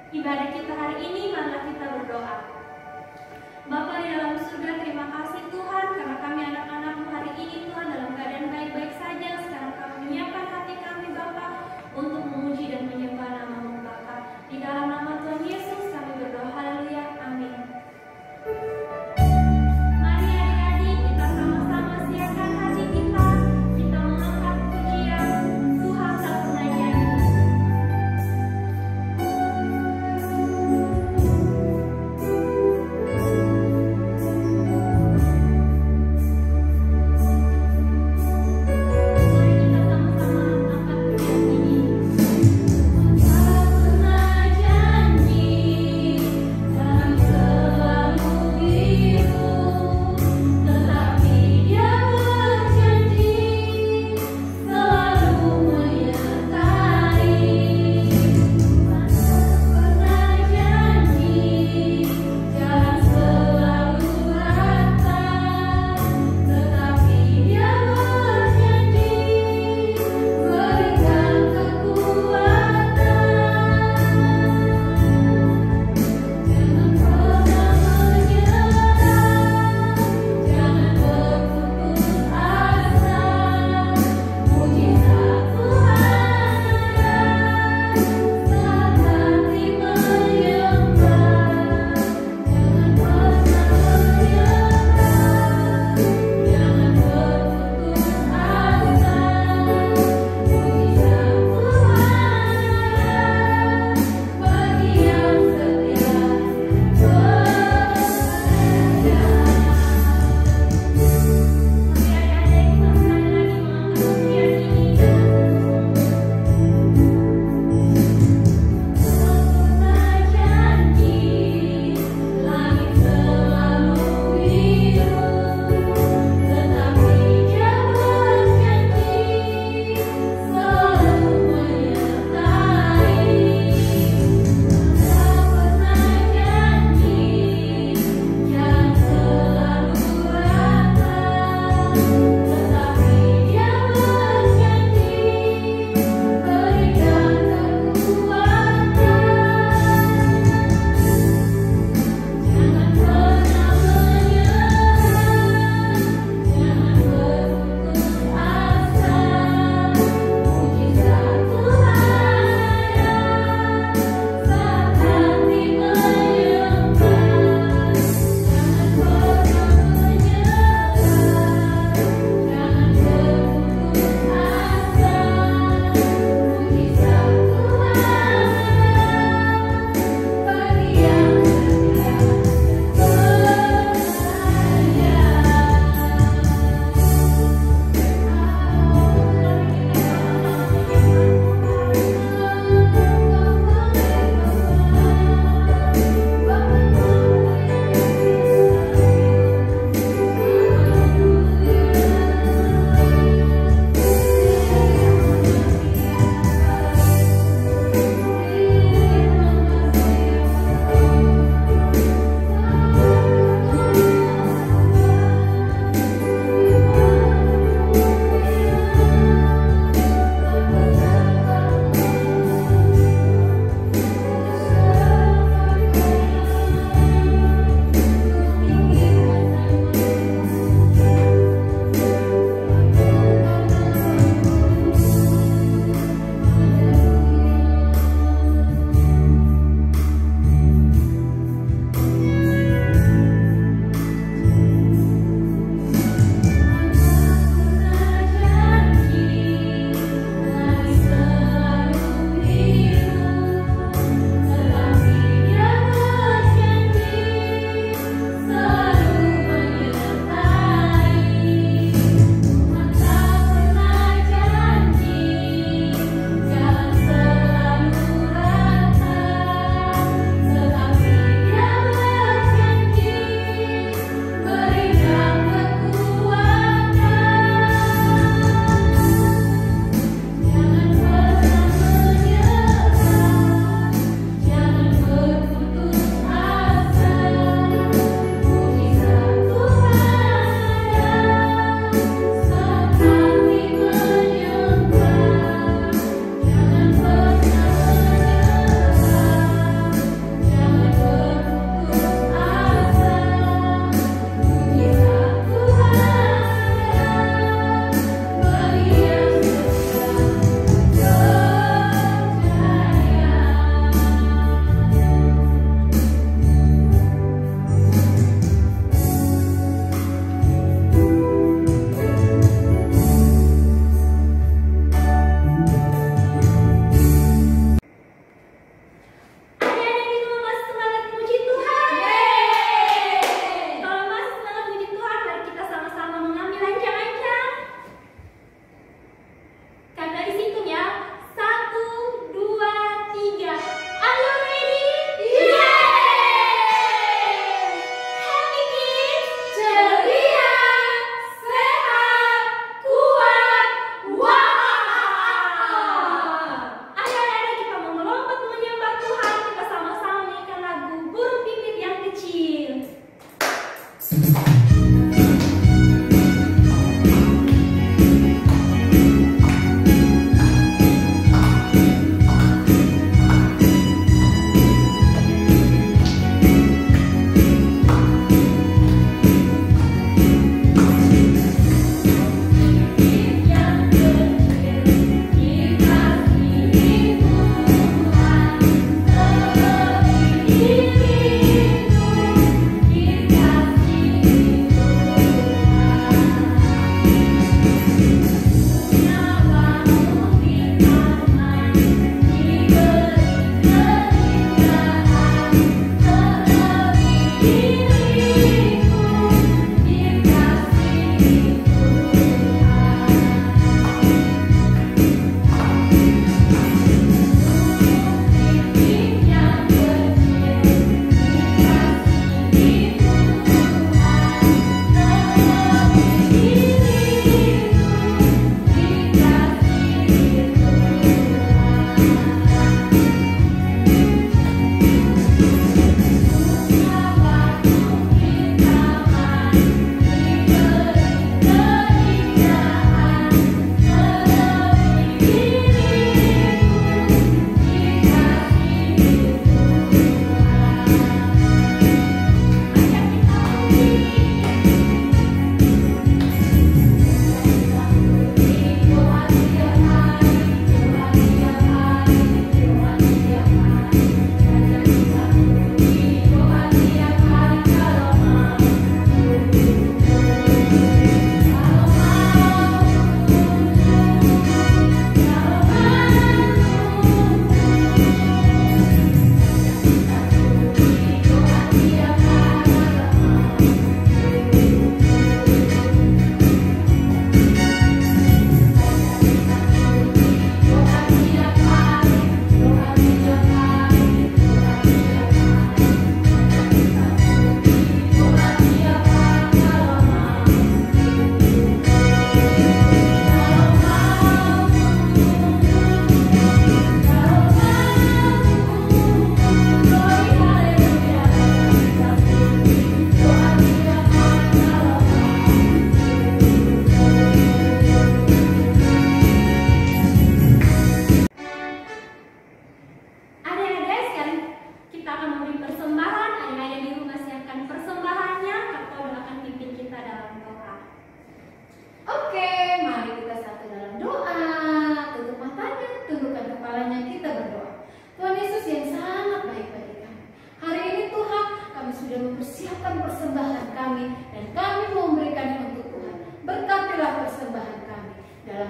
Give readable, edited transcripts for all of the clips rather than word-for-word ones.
Ibadah kita hari ini, marilah kita berdoa. Bapa di dalam surga, terima kasih Tuhan karena kami anak-anak-Mu hari ini Tuhan dalam keadaan baik-baik saja. Sekarang kami menyiapkan hati kami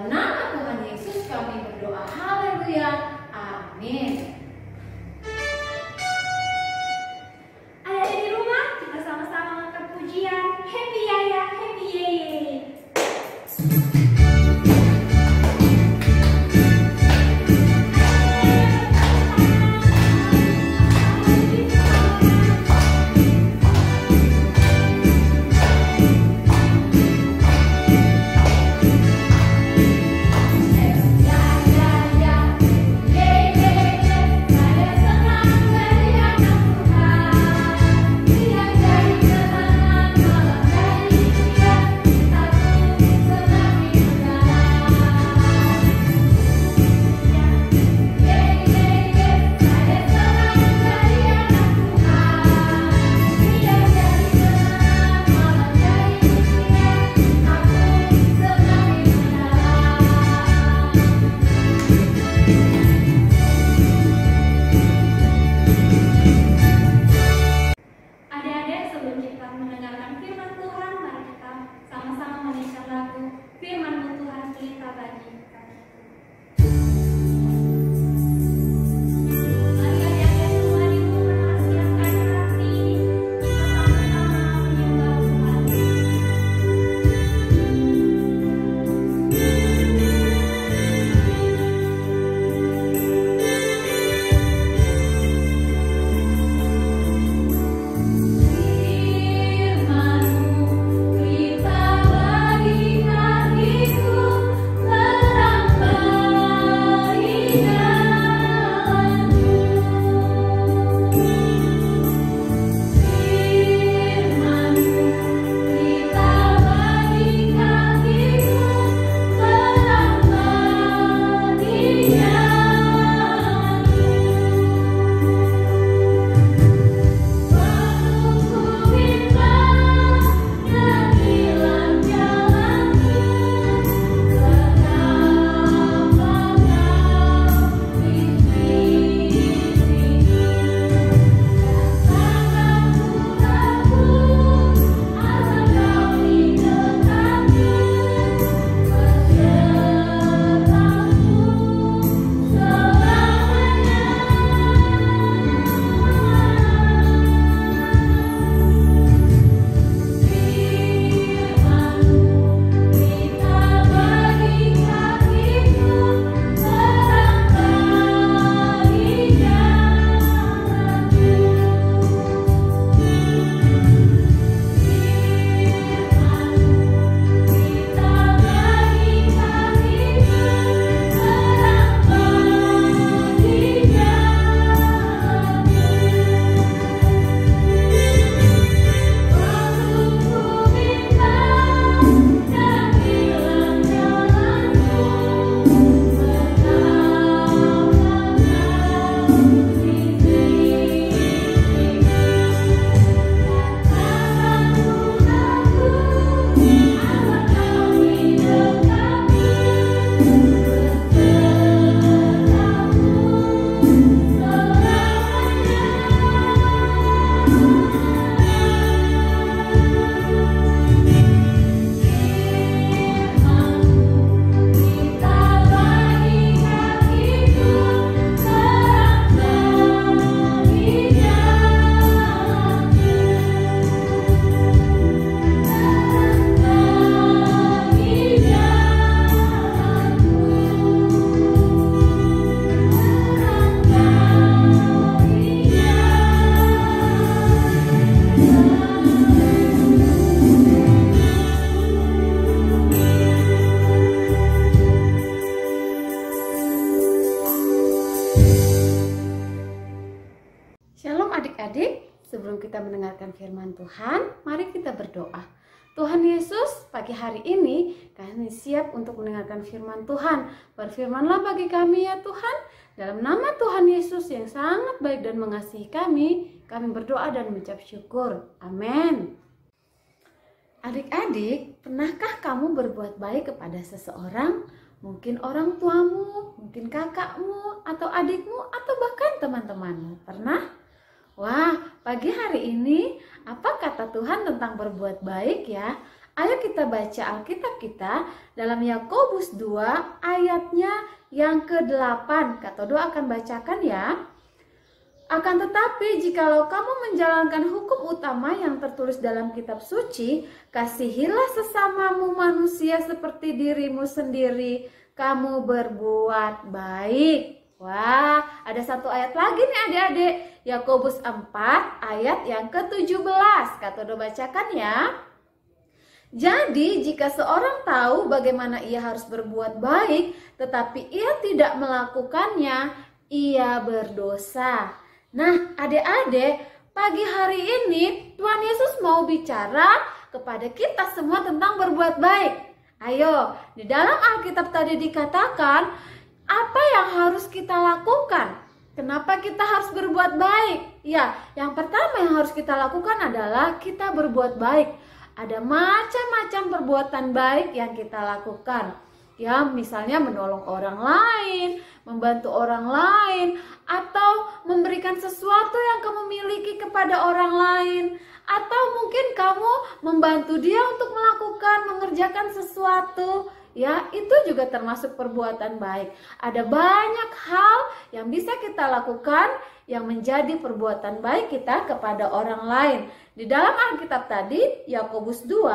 Dalam nama Tuhan Yesus kami berdoa. Haleluya. Amin. Adik-adik di rumah, kita sama-sama mengangkat pujian Happy Yaya, Happy Yeye. Adik-adik, sebelum kita mendengarkan firman Tuhan, mari kita sama-sama menyanyikan lagu Firman-Mu Tuhan Pelita bagi kami. Mari adik-adik semua di rumah siapkan hati, kita sama-sama menyembah Tuhan. Sebelum kita mendengarkan firman Tuhan, mari kita berdoa. Tuhan Yesus, pagi hari ini kami siap untuk mendengarkan firman Tuhan. Berfirmanlah bagi kami ya Tuhan. Dalam nama Tuhan Yesus yang sangat baik dan mengasihi kami berdoa dan mengucap syukur. Amin. Adik-adik, pernahkah kamu berbuat baik kepada seseorang? Mungkin orang tuamu, mungkin kakakmu, atau adikmu, atau bahkan teman-temanmu. Pernah? Wah, pagi hari ini apa kata Tuhan tentang berbuat baik ya? Ayo kita baca Alkitab kita dalam Yakobus 2 ayatnya yang ke-8. Kak Todo akan bacakan ya. Akan tetapi jikalau kamu menjalankan hukum utama yang tertulis dalam kitab suci, kasihilah sesamamu manusia seperti dirimu sendiri, kamu berbuat baik. Wah, ada satu ayat lagi nih adik-adik. Yakobus 4 ayat yang ke-17. Kak Todo bacakan ya. Jadi jika seorang tahu bagaimana ia harus berbuat baik, tetapi ia tidak melakukannya, ia berdosa. Nah, adik-adik, pagi hari ini Tuhan Yesus mau bicara kepada kita semua tentang berbuat baik. Ayo, di dalam Alkitab tadi dikatakan, apa yang harus kita lakukan? Kenapa kita harus berbuat baik? Ya, yang pertama yang harus kita lakukan adalah kita berbuat baik. Ada macam-macam perbuatan baik yang kita lakukan. Ya, misalnya menolong orang lain, membantu orang lain, atau memberikan sesuatu yang kamu miliki kepada orang lain, atau mungkin kamu membantu dia untuk mengerjakan sesuatu. Ya, itu juga termasuk perbuatan baik. Ada banyak hal yang bisa kita lakukan yang menjadi perbuatan baik kita kepada orang lain. Di dalam Alkitab tadi, Yakobus 2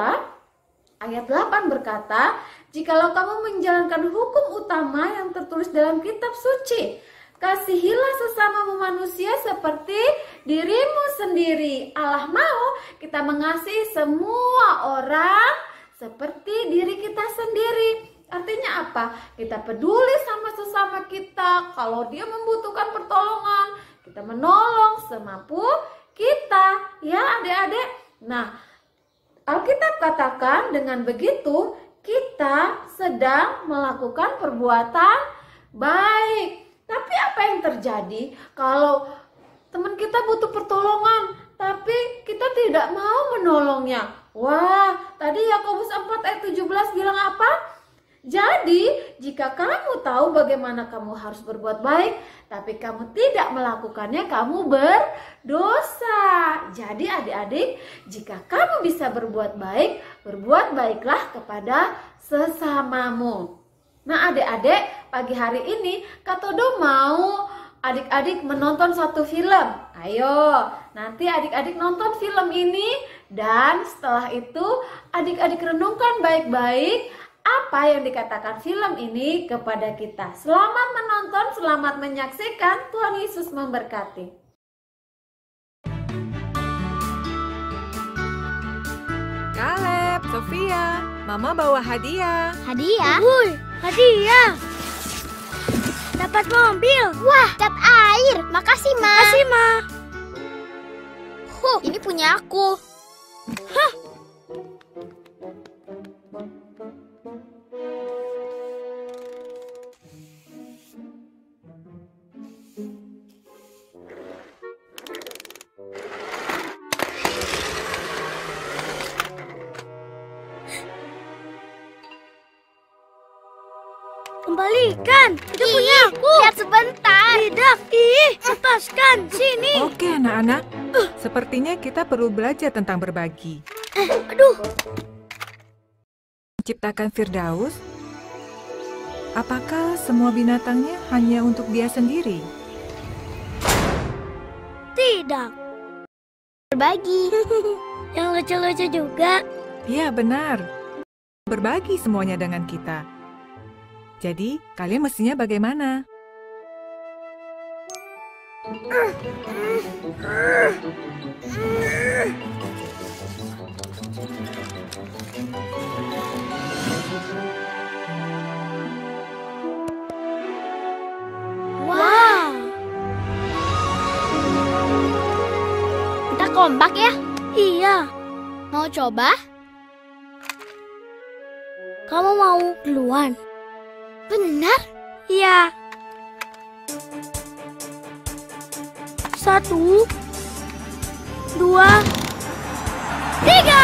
ayat 8 berkata, jikalau kamu menjalankan hukum utama yang tertulis dalam kitab suci, kasihilah sesamamu manusia seperti dirimu sendiri. Allah mau kita mengasihi semua orang seperti diri kita sendiri. Artinya apa? Kita peduli sama sesama kita. Kalau dia membutuhkan pertolongan, kita menolong semampu kita. Ya adik-adik. Nah, Alkitab katakan dengan begitu kita sedang melakukan perbuatan baik. Tapi apa yang terjadi kalau teman kita butuh pertolongan tapi kita tidak mau menolongnya? Wah, tadi Yakobus 4 ayat 17 bilang apa? Jadi, jika kamu tahu bagaimana kamu harus berbuat baik, tapi kamu tidak melakukannya, kamu berdosa. Jadi adik-adik, jika kamu bisa berbuat baik, berbuat baiklah kepada sesamamu. Nah adik-adik, pagi hari ini Kak Todo mau adik-adik menonton satu film. Ayo, nanti adik-adik nonton film ini dan setelah itu adik-adik renungkan baik-baik apa yang dikatakan film ini kepada kita. Selamat menonton, selamat menyaksikan. Tuhan Yesus memberkati. Caleb, Sofia, Mama bawa hadiah. Hadiah? Wuih, hadiah. Dapat mobil. Wah, cat air. Makasih, Ma. Makasih, Ma. Ini punya aku. Hah? Kembalikan, itu punya aku. Lihat sebentar. Tidak, lepaskan, sini. Oke anak-anak, sepertinya kita perlu belajar tentang berbagi. Aduh. Menciptakan Firdaus, apakah semua binatangnya hanya untuk dia sendiri? Tidak. Berbagi. Yang lucu-lucu juga. Iya benar, berbagi semuanya dengan kita. Jadi, kalian mestinya bagaimana? Wow. Kita kompak ya? Iya. Mau coba? Kamu mau duluan? Benar? Iya. 1, 2, 3.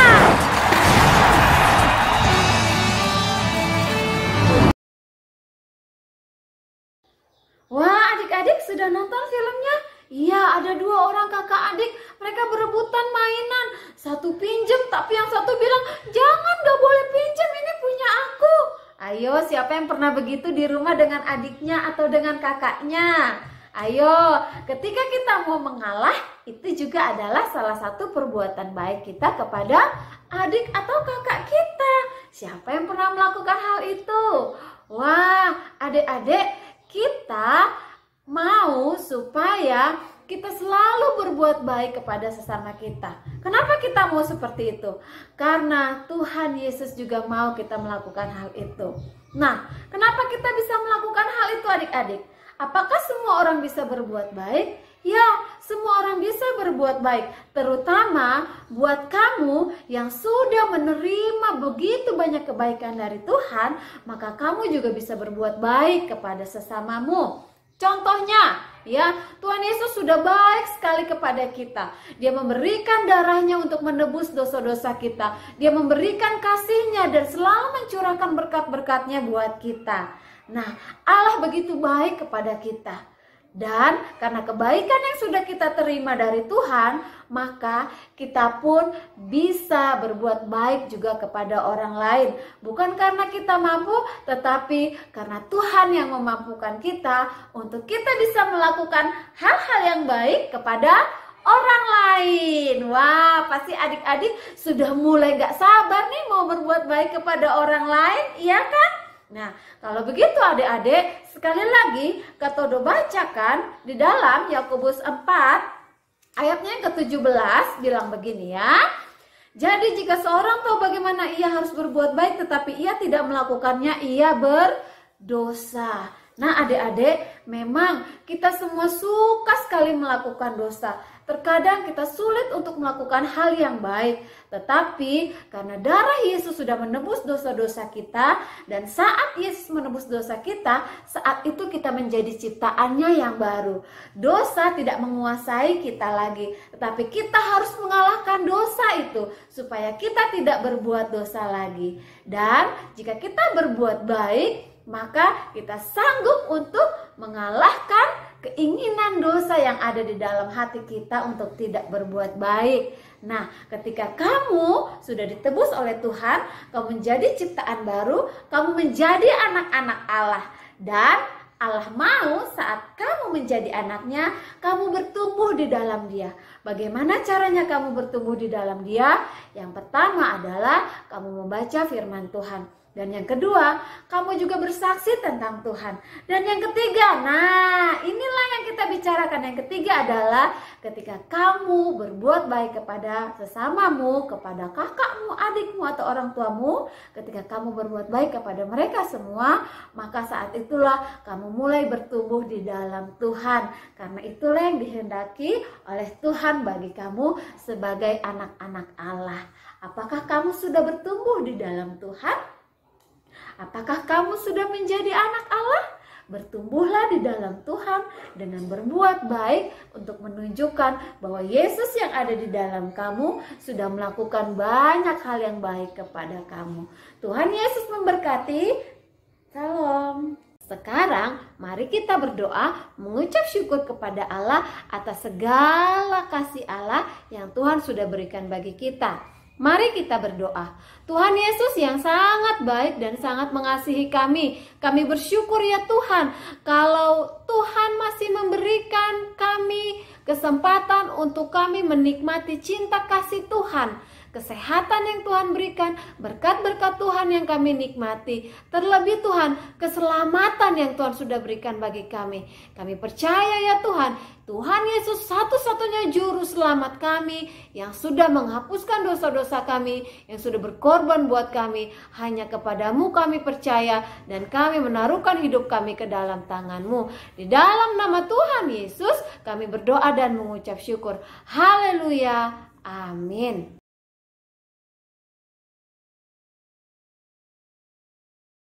Wah, adik-adik sudah nonton filmnya? Iya, ada 2 orang kakak adik Mereka berebutan mainan. Satu pinjem, tapi yang satu bilang, jangan, gak boleh pinjem, ini punya aku. Ayo, siapa yang pernah begitu di rumah dengan adiknya atau dengan kakaknya? Ayo, ketika kita mau mengalah, itu juga adalah salah satu perbuatan baik kita kepada adik atau kakak kita. Siapa yang pernah melakukan hal itu? Wah, adik-adik, kita mau supaya kita selalu berbuat baik kepada sesama kita. Kenapa kita mau seperti itu? Karena Tuhan Yesus juga mau kita melakukan hal itu. Nah, kenapa kita bisa melakukan hal itu, adik-adik? Apakah semua orang bisa berbuat baik? Ya, semua orang bisa berbuat baik. Terutama buat kamu yang sudah menerima begitu banyak kebaikan dari Tuhan, maka kamu juga bisa berbuat baik kepada sesamamu. Contohnya, ya, Tuhan Yesus sudah baik sekali kepada kita. Dia memberikan darahnya untuk menebus dosa-dosa kita. Dia memberikan kasihnya dan selalu mencurahkan berkat-berkatnya buat kita. Nah, Allah begitu baik kepada kita. Dan karena kebaikan yang sudah kita terima dari Tuhan, maka kita pun bisa berbuat baik juga kepada orang lain. Bukan karena kita mampu, tetapi karena Tuhan yang memampukan kita untuk kita bisa melakukan hal-hal yang baik kepada orang lain. Wah, pasti adik-adik sudah mulai gak sabar nih mau berbuat baik kepada orang lain, iya kan? Nah, kalau begitu adik-adik, sekali lagi Kak Todo bacakan di dalam Yakobus 4 ayatnya yang ke-17 bilang begini ya. Jadi jika seorang tahu bagaimana ia harus berbuat baik tetapi ia tidak melakukannya, ia berdosa. Nah adik-adik, memang kita semua suka sekali melakukan dosa. Terkadang kita sulit untuk melakukan hal yang baik. Tetapi karena darah Yesus sudah menebus dosa-dosa kita, dan saat Yesus menebus dosa kita, saat itu kita menjadi ciptaannya yang baru. Dosa tidak menguasai kita lagi, tetapi kita harus mengalahkan dosa itu supaya kita tidak berbuat dosa lagi. Dan jika kita berbuat baik, maka kita sanggup untuk mengalahkan keinginan dosa yang ada di dalam hati kita untuk tidak berbuat baik. Nah, ketika kamu sudah ditebus oleh Tuhan, kamu menjadi ciptaan baru, kamu menjadi anak-anak Allah. Dan Allah mau saat kamu menjadi anaknya, kamu bertumbuh di dalam Dia. Bagaimana caranya kamu bertumbuh di dalam Dia? Yang pertama adalah kamu membaca firman Tuhan. Dan yang kedua, kamu juga bersaksi tentang Tuhan. Dan yang ketiga, nah inilah yang kita bicarakan. Yang ketiga adalah ketika kamu berbuat baik kepada sesamamu, kepada kakakmu, adikmu, atau orang tuamu. Ketika kamu berbuat baik kepada mereka semua, maka saat itulah kamu mulai bertumbuh di dalam Tuhan. Karena itulah yang dihendaki oleh Tuhan bagi kamu sebagai anak-anak Allah. Apakah kamu sudah bertumbuh di dalam Tuhan? Apakah kamu sudah menjadi anak Allah? Bertumbuhlah di dalam Tuhan dengan berbuat baik untuk menunjukkan bahwa Yesus yang ada di dalam kamu sudah melakukan banyak hal yang baik kepada kamu. Tuhan Yesus memberkati. Salam. Sekarang mari kita berdoa mengucap syukur kepada Allah atas segala kasih Allah yang Tuhan sudah berikan bagi kita. Mari kita berdoa. Tuhan Yesus yang sangat baik dan sangat mengasihi kami. Kami bersyukur ya Tuhan, kalau Tuhan masih memberikan kami kesempatan untuk kami menikmati cinta kasih Tuhan. Kesehatan yang Tuhan berikan, berkat-berkat Tuhan yang kami nikmati. Terlebih Tuhan, keselamatan yang Tuhan sudah berikan bagi kami. Kami percaya ya Tuhan, Tuhan Yesus satu-satunya juru selamat kami yang sudah menghapuskan dosa-dosa kami, yang sudah berkorban buat kami. Hanya kepadamu kami percaya dan kami menaruhkan hidup kami ke dalam tangan-Mu. Di dalam nama Tuhan Yesus kami berdoa dan mengucap syukur. Haleluya. Amin.